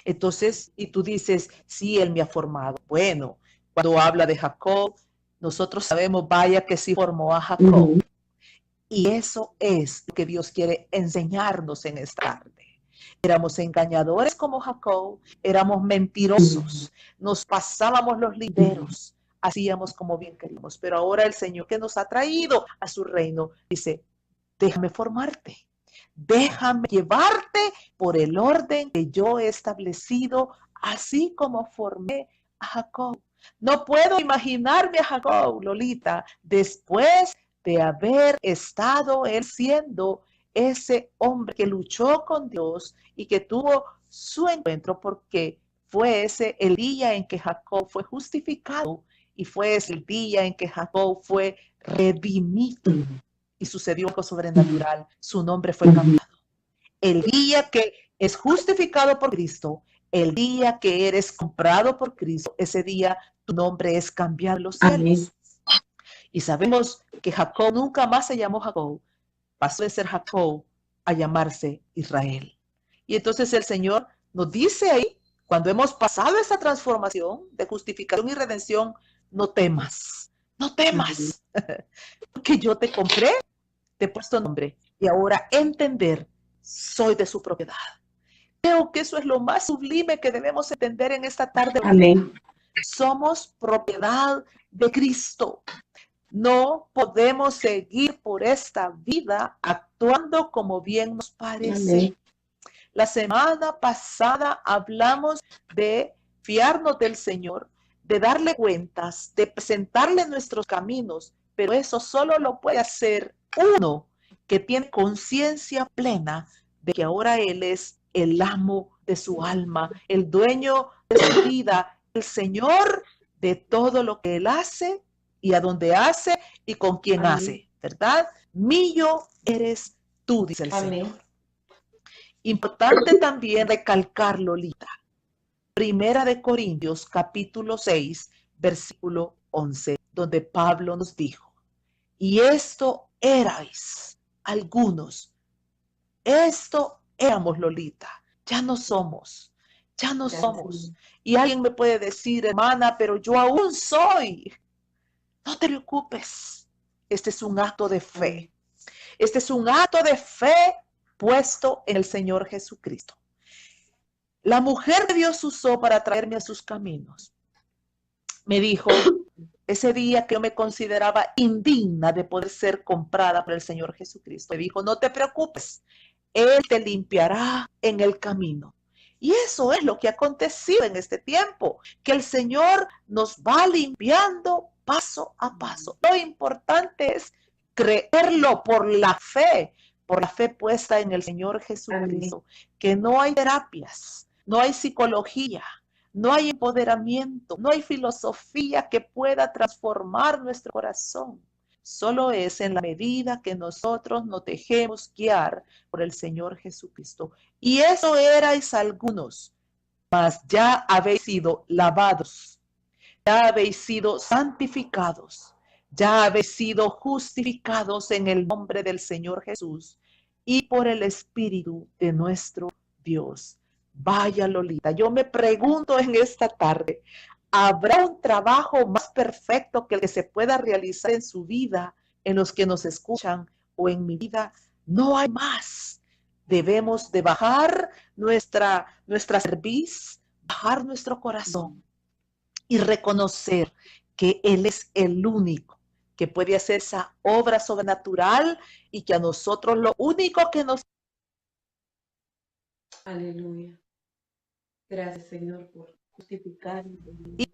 Entonces, y tú dices, sí, Él me ha formado. Bueno, cuando habla de Jacob, nosotros sabemos, vaya que sí formó a Jacob. Y eso es lo que Dios quiere enseñarnos en esta tarde. Éramos engañadores como Jacob, éramos mentirosos, nos pasábamos los linderos, hacíamos como bien queríamos. Pero ahora el Señor que nos ha traído a su reino dice, déjame formarte, déjame llevarte por el orden que yo he establecido, así como formé a Jacob. No puedo imaginarme a Jacob, Lolita, después de haber estado él siendo ese hombre que luchó con Dios y que tuvo su encuentro, porque fue ese el día en que Jacob fue justificado y fue ese el día en que Jacob fue redimido y sucedió algo sobrenatural, su nombre fue cambiado. El día que es justificado por Cristo El día que eres comprado por Cristo, ese día tu nombre es cambiado en los cielos. Amén. Y sabemos que Jacob nunca más se llamó Jacob, pasó de ser Jacob a llamarse Israel. Y entonces el Señor nos dice ahí, cuando hemos pasado esa transformación de justificación y redención, no temas, no temas, porque yo te compré, te he puesto nombre, y ahora entender, soy de su propiedad. Creo que eso es lo más sublime que debemos entender en esta tarde. Amén. Somos propiedad de Cristo. No podemos seguir por esta vida actuando como bien nos parece. Amén. La semana pasada hablamos de fiarnos del Señor, de darle cuentas, de presentarle nuestros caminos, pero eso solo lo puede hacer uno que tiene conciencia plena de que ahora Él es el amo de su alma, el dueño de su vida, el Señor de todo lo que Él hace y a dónde hace y con quién Amén. hace, ¿verdad? Mío eres tú, dice el Amén. Señor. Importante también recalcar, Lolita, Primera de Corintios, capítulo 6, versículo 11, donde Pablo nos dijo, y esto erais algunos, esto éramos, Lolita, ya no somos. Y alguien me puede decir, hermana, pero yo aún soy. No te preocupes, este es un acto de fe. Este es un acto de fe puesto en el Señor Jesucristo. La mujer que Dios usó para traerme a sus caminos, me dijo, ese día que yo me consideraba indigna de poder ser comprada por el Señor Jesucristo, me dijo, no te preocupes, Él te limpiará en el camino. Y eso es lo que ha acontecido en este tiempo, que el Señor nos va limpiando paso a paso. Lo importante es creerlo por la fe puesta en el Señor Jesucristo, que no hay terapias, no hay psicología, no hay empoderamiento, no hay filosofía que pueda transformar nuestro corazón. Solo es en la medida que nosotros nos dejemos guiar por el Señor Jesucristo. Y eso erais algunos, mas ya habéis sido lavados, ya habéis sido santificados, ya habéis sido justificados en el nombre del Señor Jesús y por el Espíritu de nuestro Dios. Vaya, Lolita, yo me pregunto en esta tarde, ¿habrá un trabajo más perfecto que el que se pueda realizar en su vida, en los que nos escuchan o en mi vida? No hay más. Debemos de bajar nuestra cerviz, bajar nuestro corazón y reconocer que Él es el único que puede hacer esa obra sobrenatural y que a nosotros lo único que nos... Aleluya. Gracias, Señor, por justificar.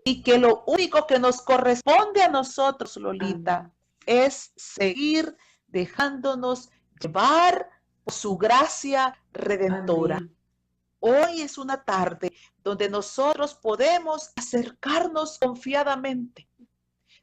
Y que lo único que nos corresponde a nosotros, Lolita, Amén. es seguir dejándonos llevar por su gracia redentora. Amén. Hoy es una tarde donde nosotros podemos acercarnos confiadamente.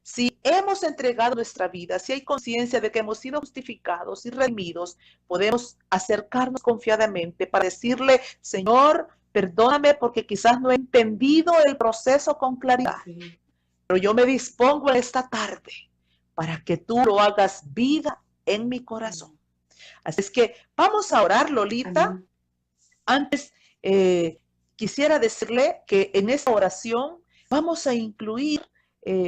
Si hemos entregado nuestra vida, si hay conciencia de que hemos sido justificados y redimidos, podemos acercarnos confiadamente para decirle, Señor, perdóname porque quizás no he entendido el proceso con claridad, Sí. pero yo me dispongo en esta tarde para que tú lo hagas vida en mi corazón. Así es que vamos a orar, Lolita. Amén. Antes, quisiera decirle que en esta oración vamos a incluir,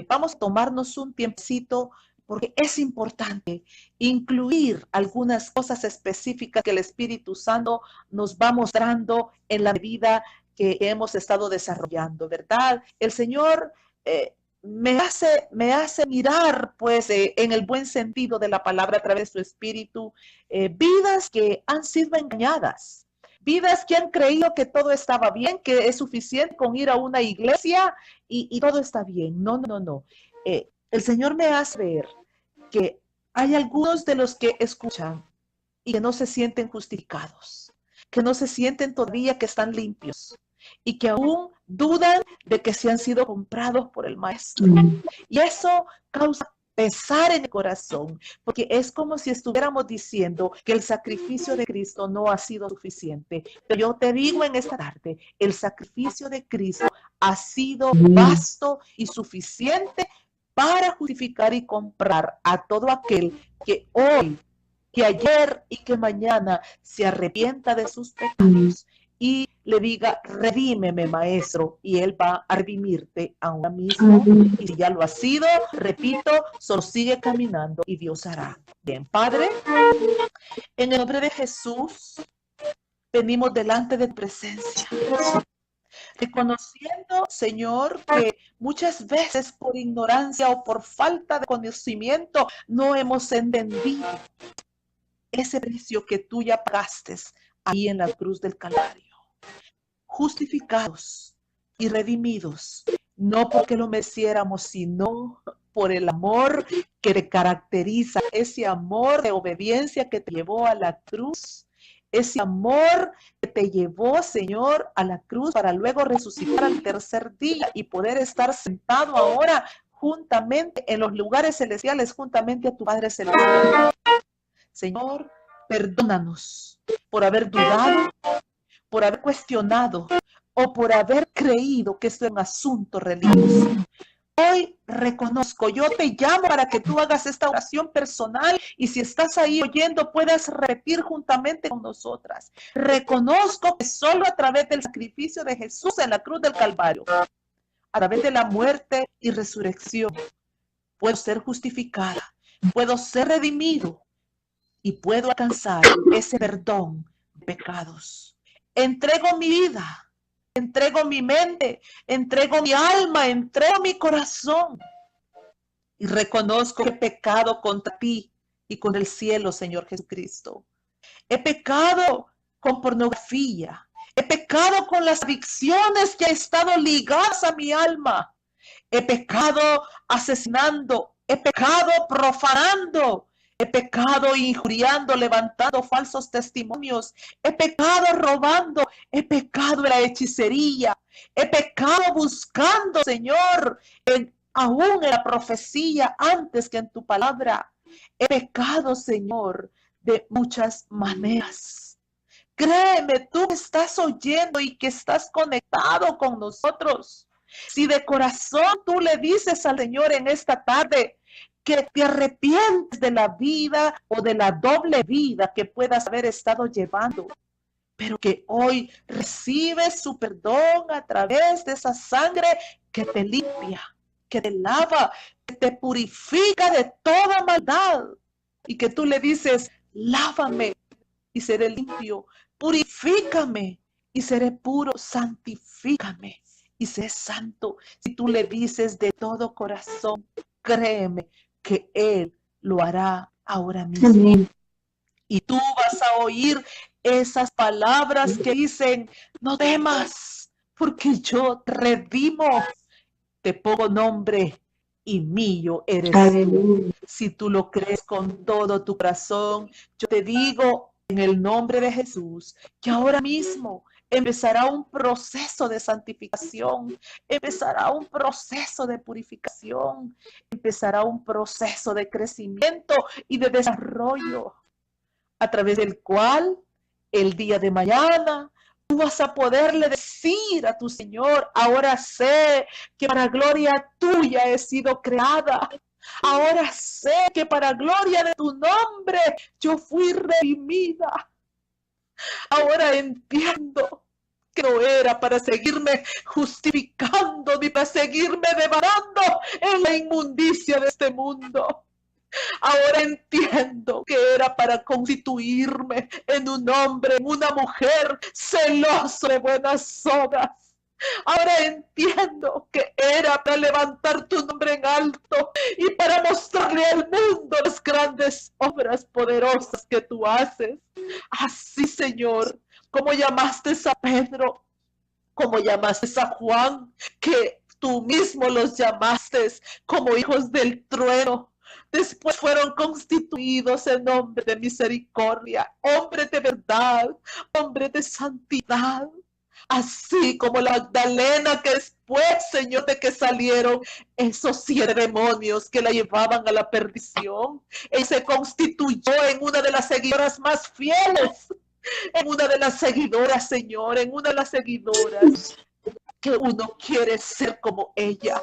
vamos a tomarnos un tiempecito, porque es importante incluir algunas cosas específicas que el Espíritu Santo nos va mostrando en la medida que hemos estado desarrollando, ¿verdad? El Señor me hace mirar, pues, en el buen sentido de la palabra a través de su Espíritu, vidas que han sido engañadas. Vidas que han creído que todo estaba bien, que es suficiente con ir a una iglesia y todo está bien. No. El Señor me hace ver que hay algunos de los que escuchan y que no se sienten justificados, que no se sienten todavía que están limpios y que aún dudan de que se han sido comprados por el Maestro. Y eso causa pesar en el corazón, porque es como si estuviéramos diciendo que el sacrificio de Cristo no ha sido suficiente. Pero yo te digo en esta tarde, el sacrificio de Cristo ha sido vasto y suficiente para justificar y comprar a todo aquel que hoy, que ayer y que mañana se arrepienta de sus pecados y le diga, redímeme, maestro, y él va a redimirte ahora mismo. Y si ya lo ha sido, repito, solo sigue caminando y Dios hará. Bien, Padre, en el nombre de Jesús, venimos delante de tu presencia, reconociendo, Señor, que muchas veces por ignorancia o por falta de conocimiento no hemos entendido ese precio que tú ya pagaste ahí en la cruz del Calvario. Justificados y redimidos, no porque lo mereciéramos, sino por el amor que te caracteriza, ese amor de obediencia que te llevó a la cruz, ese amor que te llevó, Señor, a la cruz para luego resucitar al tercer día y poder estar sentado ahora juntamente en los lugares celestiales, juntamente a tu Padre Celestial. Señor, perdónanos por haber dudado, por haber cuestionado o por haber creído que esto es un asunto religioso. Hoy reconozco, yo te llamo para que tú hagas esta oración personal y si estás ahí oyendo puedas repetir juntamente con nosotras. Reconozco que solo a través del sacrificio de Jesús en la cruz del Calvario, a través de la muerte y resurrección, puedo ser justificada, puedo ser redimido y puedo alcanzar ese perdón de pecados. Entrego mi vida, entrego mi mente, entrego mi alma, entrego mi corazón. Y reconozco que he pecado contra ti y con el cielo, Señor Jesucristo. He pecado con pornografía. He pecado con las adicciones que han estado ligadas a mi alma. He pecado asesinando. He pecado profanando. He pecado injuriando, levantando falsos testimonios. He pecado robando. He pecado en la hechicería. He pecado buscando, Señor, aún en la profecía antes que en tu palabra. He pecado, Señor, de muchas maneras. Créeme, tú estás oyendo y que estás conectado con nosotros. Si de corazón tú le dices al Señor en esta tarde, que te arrepientes de la vida o de la doble vida que puedas haber estado llevando, pero que hoy recibes su perdón a través de esa sangre que te limpia, que te lava, que te purifica de toda maldad y que tú le dices, lávame y seré limpio, purifícame y seré puro, santifícame y seré santo. Si tú le dices de todo corazón, créeme que Él lo hará ahora mismo. Amén. Y tú vas a oír esas palabras que dicen, no temas, porque yo te redimo, te pongo nombre y mío eres tú. Si tú lo crees con todo tu corazón, yo te digo en el nombre de Jesús, que ahora mismo empezará un proceso de santificación, empezará un proceso de purificación, empezará un proceso de crecimiento y de desarrollo, a través del cual el día de mañana tú vas a poderle decir a tu Señor, ahora sé que para gloria tuya he sido creada. Ahora sé que para gloria de tu nombre yo fui redimida. Ahora entiendo que no era para seguirme justificando ni para seguirme devorando en la inmundicia de este mundo. Ahora entiendo que era para constituirme en un hombre, en una mujer celoso de buenas obras. Ahora entiendo que era para levantar tu nombre en alto y para mostrarle al mundo las grandes obras poderosas que tú haces. Así, Señor, como llamaste a Pedro, como llamaste a Juan, que tú mismo los llamaste como hijos del trueno. Después fueron constituidos en hombre de misericordia, hombre de verdad, hombre de santidad. así como la Magdalena, que después, Señor, de que salieron esos 7 demonios que la llevaban a la perdición, ella se constituyó en una de las seguidoras más fieles, en una de las seguidoras, Señor, en una de las seguidoras que uno quiere ser como ella.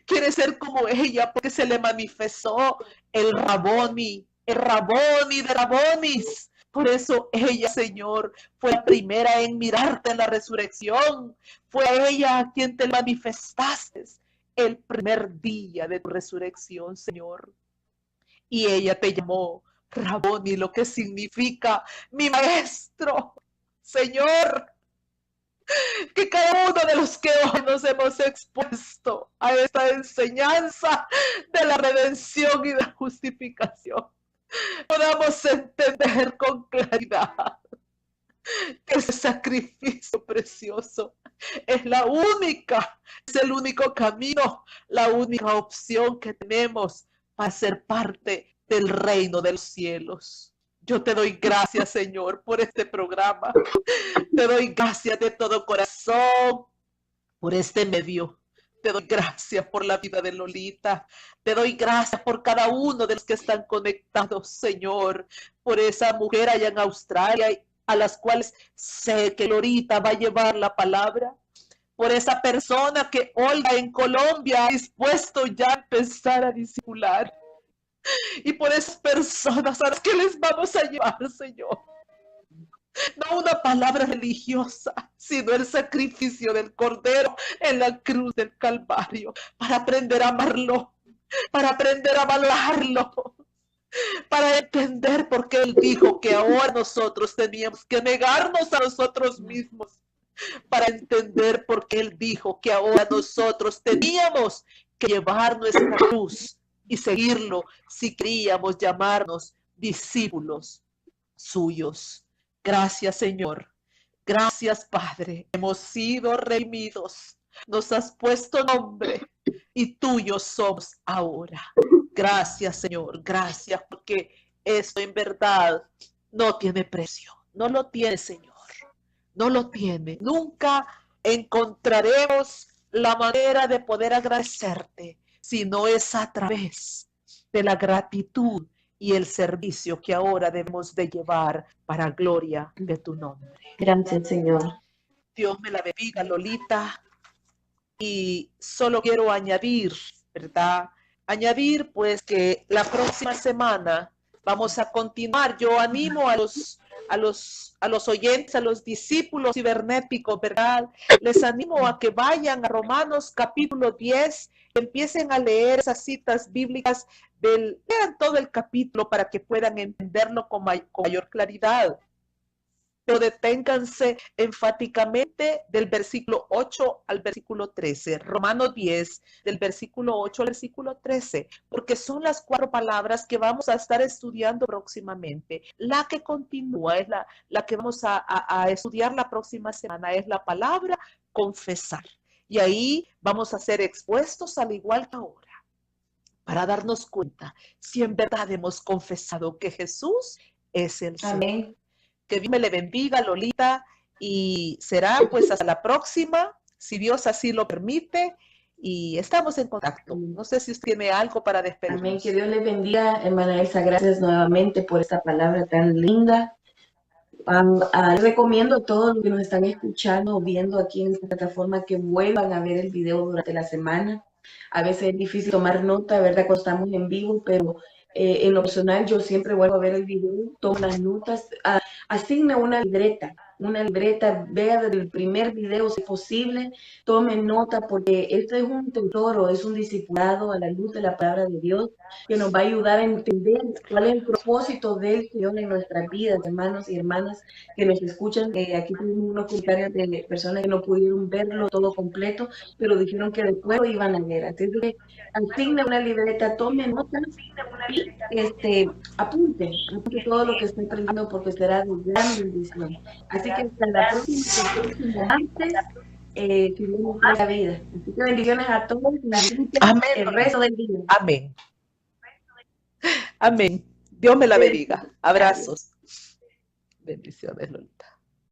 Quiere ser como ella porque se le manifestó el Raboni de Rabonis. Por eso ella, Señor, fue la primera en mirarte en la resurrección. Fue a ella a quien te manifestaste el primer día de tu resurrección, Señor. Y ella te llamó Raboni, lo que significa mi maestro. Señor, que cada uno de los que hoy nos hemos expuesto a esta enseñanza de la redención y de la justificación, podamos entender con claridad que ese sacrificio precioso es es el único camino, la única opción que tenemos para ser parte del reino de los cielos. Yo te doy gracias, Señor, por este programa. Te doy gracias de todo corazón por este medio. Te doy gracias por la vida de Lolita. Te doy gracias por cada uno de los que están conectados, Señor. Por esa mujer allá en Australia a las cuales sé que Lolita va a llevar la palabra. Por esa persona que Olga en Colombia ha dispuesto ya a empezar a discipular. Y por esas personas a las que les vamos a llevar, Señor. No una palabra religiosa, sino el sacrificio del Cordero en la cruz del Calvario, para aprender a amarlo, para aprender a valorarlo, para entender por qué Él dijo que ahora nosotros teníamos que negarnos a nosotros mismos, para entender por qué Él dijo que ahora nosotros teníamos que llevar nuestra cruz y seguirlo si queríamos llamarnos discípulos suyos. Gracias, Señor. Gracias, Padre. Hemos sido redimidos. Nos has puesto nombre y tuyos somos ahora. Gracias, Señor. Gracias, porque esto en verdad no tiene precio. No lo tiene, Señor. No lo tiene. Nunca encontraremos la manera de poder agradecerte si no es a través de la gratitud y el servicio que ahora debemos de llevar para gloria de tu nombre. Gracias, Señor. Dios me la bendiga, Lolita. Y solo quiero añadir, ¿verdad? Añadir pues que la próxima semana vamos a continuar. Yo animo a los oyentes, a los discípulos cibernéticos, ¿verdad? Les animo a que vayan a Romanos capítulo 10, empiecen a leer esas citas bíblicas, lean todo el capítulo para que puedan entenderlo con mayor claridad. Pero deténganse enfáticamente del versículo 8 al versículo 13, Romanos 10, del versículo 8 al versículo 13, porque son las 4 palabras que vamos a estar estudiando próximamente. La que continúa es la que vamos a estudiar la próxima semana, es la palabra confesar. Y ahí vamos a ser expuestos al igual que ahora, para darnos cuenta si en verdad hemos confesado que Jesús es el Señor. Amén. Que Dios me le bendiga, Lolita, y será pues hasta la próxima, si Dios así lo permite, y estamos en contacto. No sé si usted tiene algo para despedirnos. Amén. Que Dios le bendiga, hermana Elsa. Gracias nuevamente por esta palabra tan linda. Recomiendo a todos los que nos están escuchando o viendo aquí en esta plataforma que vuelvan a ver el video durante la semana. A veces es difícil tomar nota, ¿verdad? Cuando estamos en vivo, pero en lo personal yo siempre vuelvo a ver el video, tomo las notas, asigne una libreta, vea desde el primer video si es posible, tome nota, porque esto es un tesoro, es un discipulado a la luz de la palabra de Dios que nos va a ayudar a entender cuál es el propósito del Señor en nuestras vidas, hermanos y hermanas que nos escuchan. Aquí tuvimos unos comentarios de personas que no pudieron verlo todo completo, pero dijeron que después lo iban a ver. Así que asigne una libreta, tome nota y apunte todo lo que estoy aprendiendo, porque será de gran bendición. Así que hasta la próxima antes, que Dios nos dé la vida. Así que bendiciones a todos y Amén. el resto del día. Amén. Amén. Dios me la bendiga. Abrazos. Bendiciones, Lolita.